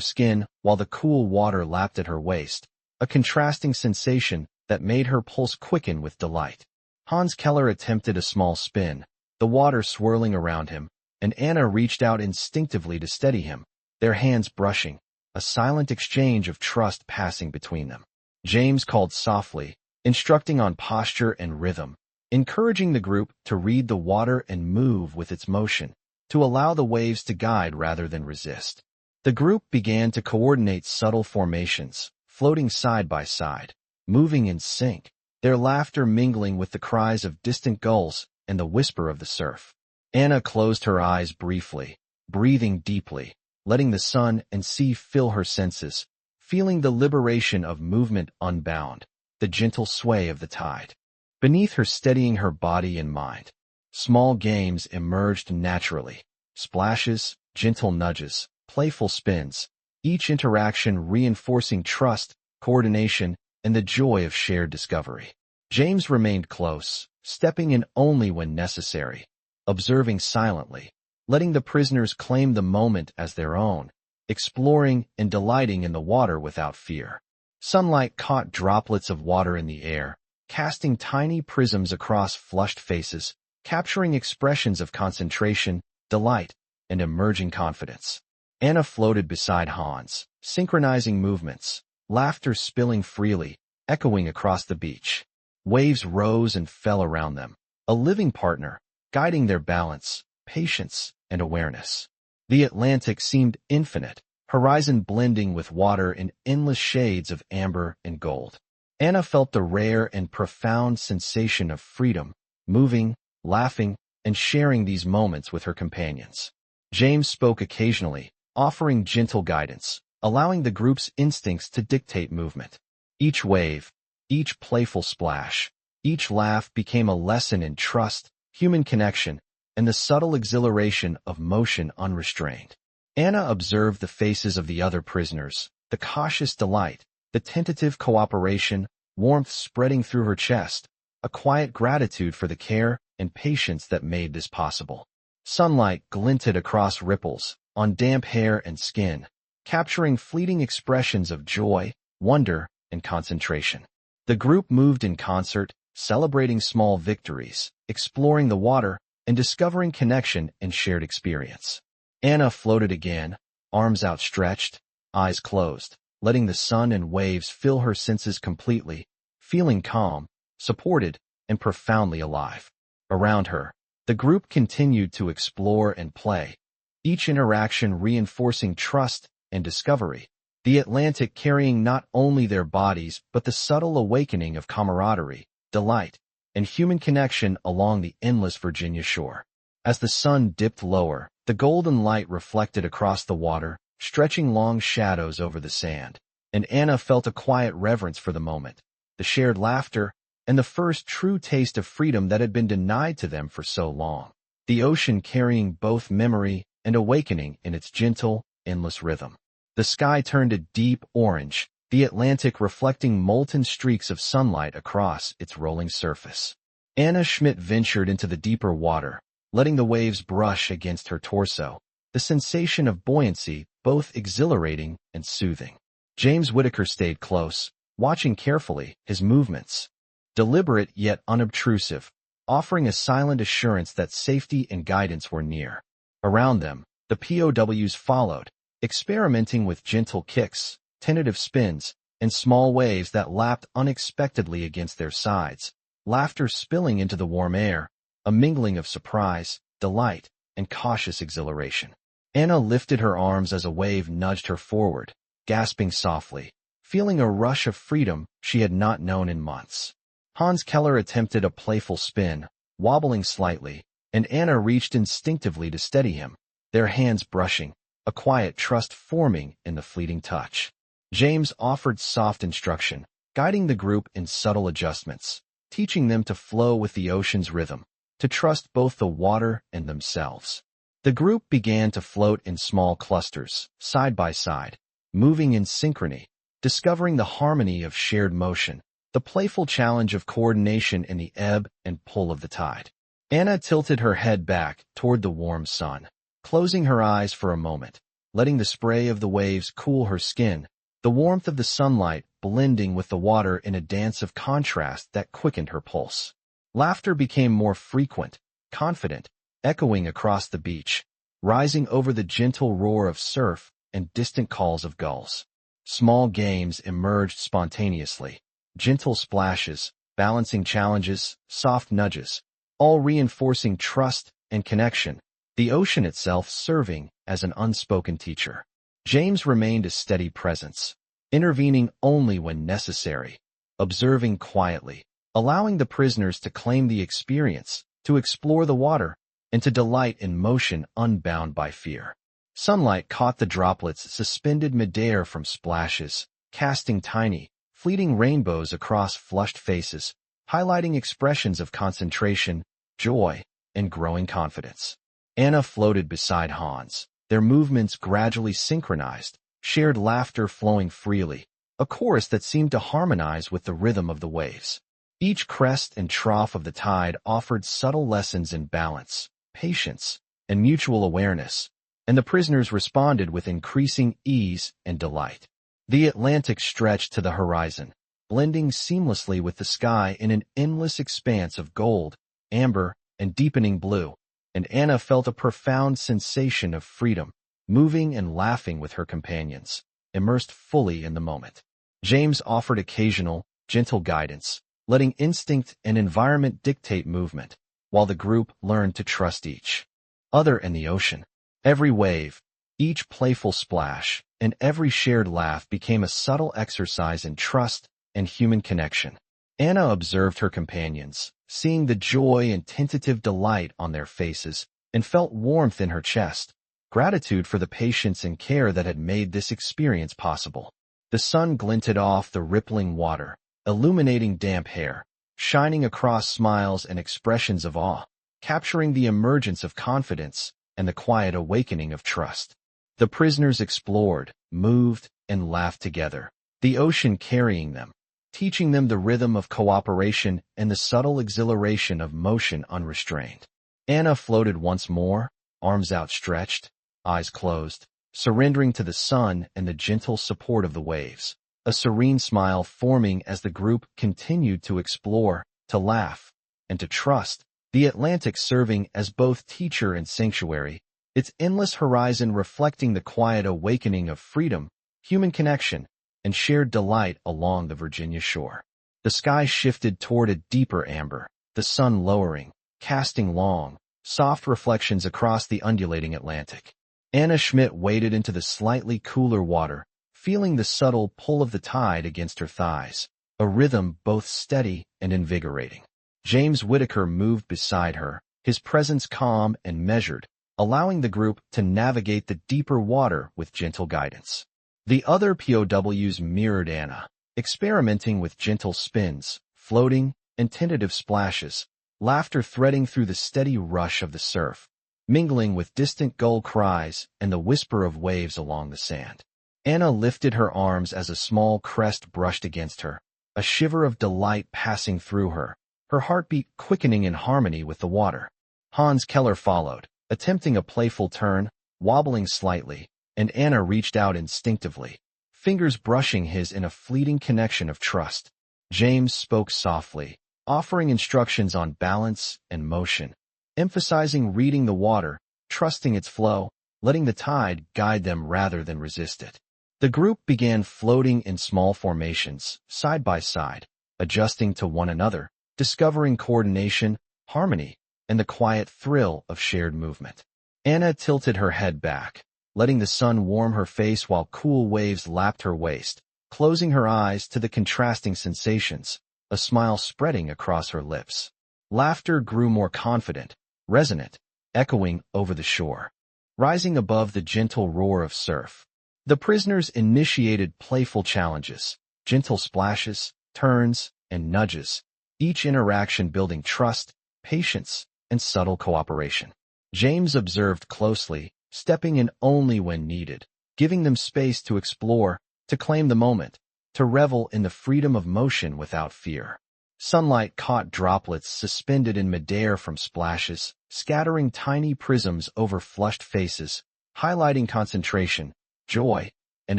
skin while the cool water lapped at her waist, a contrasting sensation that made her pulse quicken with delight. Hans Keller attempted a small spin, the water swirling around him, and Anna reached out instinctively to steady him, their hands brushing, a silent exchange of trust passing between them. James called softly, instructing on posture and rhythm, encouraging the group to read the water and move with its motion, to allow the waves to guide rather than resist. The group began to coordinate subtle formations, floating side by side, moving in sync, their laughter mingling with the cries of distant gulls and the whisper of the surf. Anna closed her eyes briefly, breathing deeply, letting the sun and sea fill her senses, feeling the liberation of movement unbound, the gentle sway of the tide. Beneath her, steadying her body and mind, small games emerged naturally, splashes, gentle nudges, playful spins, each interaction reinforcing trust, coordination, and the joy of shared discovery. James remained close, stepping in only when necessary, observing silently, letting the prisoners claim the moment as their own, exploring and delighting in the water without fear. Sunlight caught droplets of water in the air, casting tiny prisms across flushed faces, capturing expressions of concentration, delight, and emerging confidence. Anna floated beside Hans, synchronizing movements, laughter spilling freely, echoing across the beach. Waves rose and fell around them, a living partner, guiding their balance, patience, and awareness. The Atlantic seemed infinite, horizon blending with water in endless shades of amber and gold. Anna felt the rare and profound sensation of freedom, moving, laughing, and sharing these moments with her companions. James spoke occasionally, offering gentle guidance, allowing the group's instincts to dictate movement. Each wave, each playful splash, each laugh became a lesson in trust, human connection, and the subtle exhilaration of motion unrestrained. Anna observed the faces of the other prisoners, the cautious delight, the tentative cooperation, warmth spreading through her chest, a quiet gratitude for the care and patience that made this possible. Sunlight glinted across ripples, on damp hair and skin, capturing fleeting expressions of joy, wonder, and concentration. The group moved in concert, celebrating small victories, exploring the water, and discovering connection and shared experience. Anna floated again, arms outstretched, eyes closed, letting the sun and waves fill her senses completely, feeling calm, supported, and profoundly alive. Around her, the group continued to explore and play, each interaction reinforcing trust and discovery, the Atlantic carrying not only their bodies but the subtle awakening of camaraderie, delight, and human connection along the endless Virginia shore. As the sun dipped lower, the golden light reflected across the water, stretching long shadows over the sand, and Anna felt a quiet reverence for the moment, the shared laughter, and the first true taste of freedom that had been denied to them for so long. The ocean carrying both memory and awakening in its gentle, endless rhythm. The sky turned a deep orange, the Atlantic reflecting molten streaks of sunlight across its rolling surface. Anna Schmidt ventured into the deeper water, letting the waves brush against her torso, the sensation of buoyancy both exhilarating and soothing. James Whitaker stayed close, watching carefully his movements, deliberate yet unobtrusive, offering a silent assurance that safety and guidance were near. Around them, the POWs followed, experimenting with gentle kicks, tentative spins, and small waves that lapped unexpectedly against their sides, laughter spilling into the warm air, a mingling of surprise, delight, and cautious exhilaration. Anna lifted her arms as a wave nudged her forward, gasping softly, feeling a rush of freedom she had not known in months. Hans Keller attempted a playful spin, wobbling slightly, and Anna reached instinctively to steady him, their hands brushing, a quiet trust forming in the fleeting touch. James offered soft instruction, guiding the group in subtle adjustments, teaching them to flow with the ocean's rhythm, to trust both the water and themselves. The group began to float in small clusters, side by side, moving in synchrony, discovering the harmony of shared motion, the playful challenge of coordination in the ebb and pull of the tide. Anna tilted her head back toward the warm sun, closing her eyes for a moment, letting the spray of the waves cool her skin, the warmth of the sunlight blending with the water in a dance of contrast that quickened her pulse. Laughter became more frequent, confident, echoing across the beach, rising over the gentle roar of surf and distant calls of gulls. Small games emerged spontaneously, gentle splashes, balancing challenges, soft nudges, all reinforcing trust and connection, the ocean itself serving as an unspoken teacher. James remained a steady presence, intervening only when necessary, observing quietly, allowing the prisoners to claim the experience, to explore the water, and to delight in motion unbound by fear. Sunlight caught the droplets suspended midair from splashes, casting tiny, fleeting rainbows across flushed faces, highlighting expressions of concentration, joy, and growing confidence. Anna floated beside Hans, their movements gradually synchronized, shared laughter flowing freely, a chorus that seemed to harmonize with the rhythm of the waves. Each crest and trough of the tide offered subtle lessons in balance, patience, and mutual awareness, and the prisoners responded with increasing ease and delight. The Atlantic stretched to the horizon, blending seamlessly with the sky in an endless expanse of gold, amber, and deepening blue, and Anna felt a profound sensation of freedom, moving and laughing with her companions, immersed fully in the moment. James offered occasional, gentle guidance, letting instinct and environment dictate movement, while the group learned to trust each other in the ocean. Every wave, each playful splash, and every shared laugh became a subtle exercise in trust and human connection. Anna observed her companions, seeing the joy and tentative delight on their faces, and felt warmth in her chest, gratitude for the patience and care that had made this experience possible. The sun glinted off the rippling water, illuminating damp hair, shining across smiles and expressions of awe, capturing the emergence of confidence and the quiet awakening of trust. The prisoners explored, moved, and laughed together, the ocean carrying them, teaching them the rhythm of cooperation and the subtle exhilaration of motion unrestrained. Anna floated once more, arms outstretched, eyes closed, surrendering to the sun and the gentle support of the waves, a serene smile forming as the group continued to explore, to laugh, and to trust, the Atlantic serving as both teacher and sanctuary, its endless horizon reflecting the quiet awakening of freedom, human connection, and shared delight along the Virginia shore. The sky shifted toward a deeper amber, the sun lowering, casting long, soft reflections across the undulating Atlantic. Anna Schmidt waded into the slightly cooler water, feeling the subtle pull of the tide against her thighs, a rhythm both steady and invigorating. James Whitaker moved beside her, his presence calm and measured, allowing the group to navigate the deeper water with gentle guidance. The other POWs mirrored Anna, experimenting with gentle spins, floating, and tentative splashes, laughter threading through the steady rush of the surf, mingling with distant gull cries and the whisper of waves along the sand. Anna lifted her arms as a small crest brushed against her, a shiver of delight passing through her, her heartbeat quickening in harmony with the water. Hans Keller followed, attempting a playful turn, wobbling slightly, and Anna reached out instinctively, fingers brushing his in a fleeting connection of trust. James spoke softly, offering instructions on balance and motion, emphasizing reading the water, trusting its flow, letting the tide guide them rather than resist it. The group began floating in small formations, side by side, adjusting to one another, discovering coordination, harmony, and the quiet thrill of shared movement. Anna tilted her head back, letting the sun warm her face while cool waves lapped her waist, closing her eyes to the contrasting sensations, a smile spreading across her lips. Laughter grew more confident, resonant, echoing over the shore, rising above the gentle roar of surf. The prisoners initiated playful challenges, gentle splashes, turns, and nudges, each interaction building trust, patience, and subtle cooperation. James observed closely, stepping in only when needed, giving them space to explore, to claim the moment, to revel in the freedom of motion without fear. Sunlight caught droplets suspended in midair from splashes, scattering tiny prisms over flushed faces, highlighting concentration, joy, and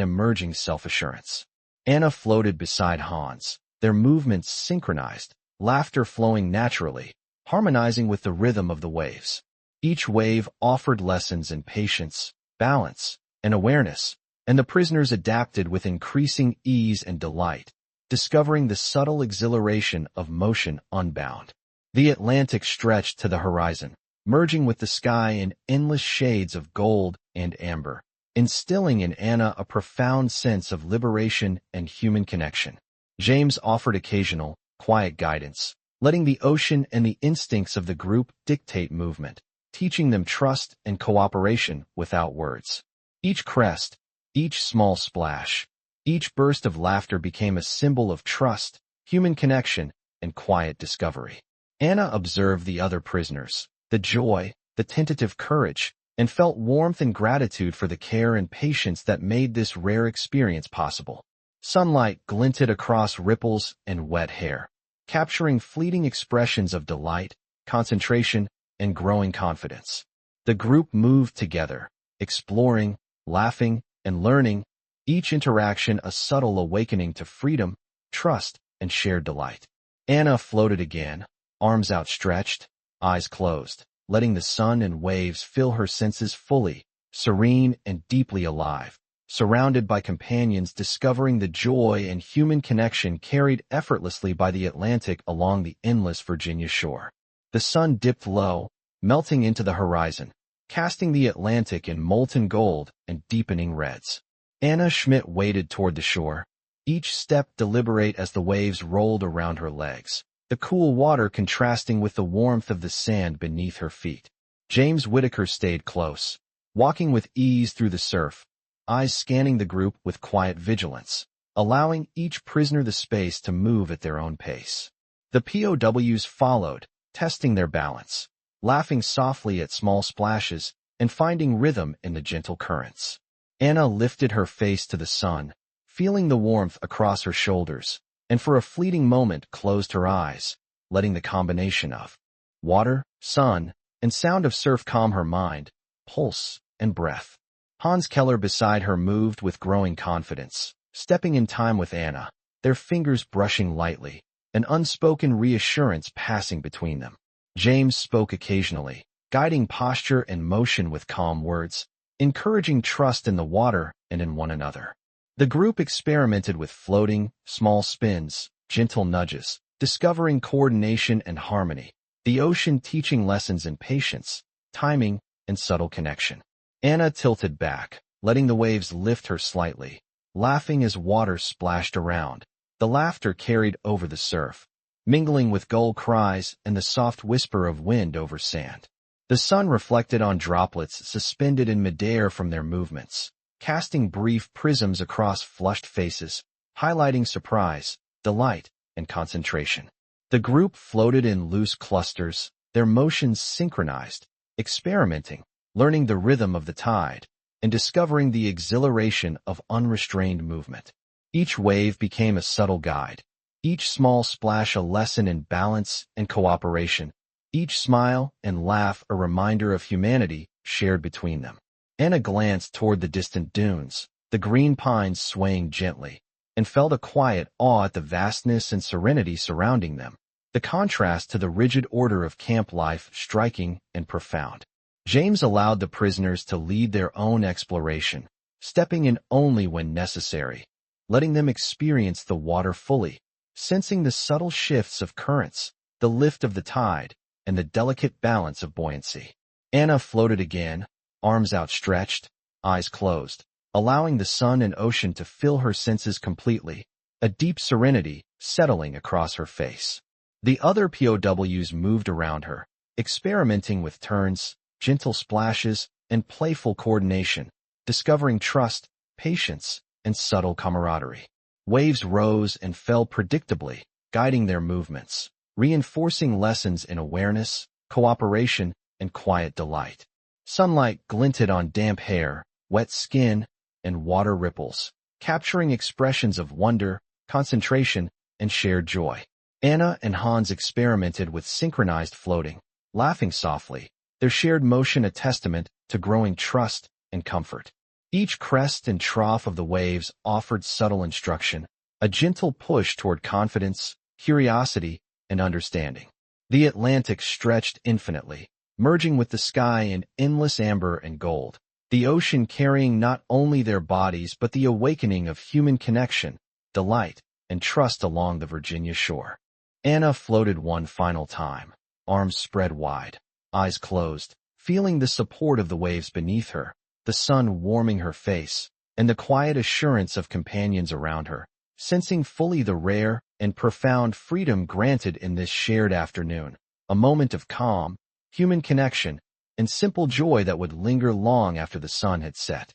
emerging self-assurance. Anna floated beside Hans, their movements synchronized, laughter flowing naturally, harmonizing with the rhythm of the waves. Each wave offered lessons in patience, balance, and awareness, and the prisoners adapted with increasing ease and delight, discovering the subtle exhilaration of motion unbound. The Atlantic stretched to the horizon, merging with the sky in endless shades of gold and amber, instilling in Anna a profound sense of liberation and human connection. James offered occasional, quiet guidance, letting the ocean and the instincts of the group dictate movement, teaching them trust and cooperation without words. Each crest, each small splash, each burst of laughter became a symbol of trust, human connection, and quiet discovery. Anna observed the other prisoners, the joy, the tentative courage, and felt warmth and gratitude for the care and patience that made this rare experience possible. Sunlight glinted across ripples and wet hair, capturing fleeting expressions of delight, concentration, and growing confidence. The group moved together, exploring, laughing, and learning, each interaction a subtle awakening to freedom, trust, and shared delight. Anna floated again, arms outstretched, eyes closed, letting the sun and waves fill her senses fully, serene and deeply alive, surrounded by companions discovering the joy and human connection carried effortlessly by the Atlantic along the endless Virginia shore. The sun dipped low, melting into the horizon, casting the Atlantic in molten gold and deepening reds. Anna Schmidt waded toward the shore, each step deliberate as the waves rolled around her legs, the cool water contrasting with the warmth of the sand beneath her feet. James Whitaker stayed close, walking with ease through the surf, eyes scanning the group with quiet vigilance, allowing each prisoner the space to move at their own pace. The POWs followed, testing their balance, laughing softly at small splashes, and finding rhythm in the gentle currents. Anna lifted her face to the sun, feeling the warmth across her shoulders, and for a fleeting moment closed her eyes, letting the combination of water, sun, and sound of surf calm her mind, pulse, and breath. Hans Keller beside her moved with growing confidence, stepping in time with Anna, their fingers brushing lightly, an unspoken reassurance passing between them. James spoke occasionally, guiding posture and motion with calm words, encouraging trust in the water and in one another. The group experimented with floating, small spins, gentle nudges, discovering coordination and harmony, the ocean teaching lessons in patience, timing, and subtle connection. Anna tilted back, letting the waves lift her slightly, laughing as water splashed around. The laughter carried over the surf, mingling with gull cries and the soft whisper of wind over sand. The sun reflected on droplets suspended in midair from their movements, casting brief prisms across flushed faces, highlighting surprise, delight, and concentration. The group floated in loose clusters, their motions synchronized, experimenting, learning the rhythm of the tide, and discovering the exhilaration of unrestrained movement. Each wave became a subtle guide, each small splash a lesson in balance and cooperation, each smile and laugh a reminder of humanity shared between them. Anna glanced toward the distant dunes, the green pines swaying gently, and felt a quiet awe at the vastness and serenity surrounding them, the contrast to the rigid order of camp life striking and profound. James allowed the prisoners to lead their own exploration, stepping in only when necessary, letting them experience the water fully, sensing the subtle shifts of currents, the lift of the tide, and the delicate balance of buoyancy. Anna floated again, arms outstretched, eyes closed, allowing the sun and ocean to fill her senses completely, a deep serenity settling across her face. The other POWs moved around her, experimenting with turns, gentle splashes, and playful coordination, discovering trust, patience, and subtle camaraderie. Waves rose and fell predictably, guiding their movements, reinforcing lessons in awareness, cooperation, and quiet delight. Sunlight glinted on damp hair, wet skin, and water ripples, capturing expressions of wonder, concentration, and shared joy. Anna and Hans experimented with synchronized floating, laughing softly, their shared motion a testament to growing trust and comfort. Each crest and trough of the waves offered subtle instruction, a gentle push toward confidence, curiosity, and understanding. The Atlantic stretched infinitely, merging with the sky in endless amber and gold, the ocean carrying not only their bodies but the awakening of human connection, delight, and trust along the Virginia shore. Anna floated one final time, arms spread wide, eyes closed, feeling the support of the waves beneath her, the sun warming her face, and the quiet assurance of companions around her, sensing fully the rare and profound freedom granted in this shared afternoon, a moment of calm, human connection, and simple joy that would linger long after the sun had set.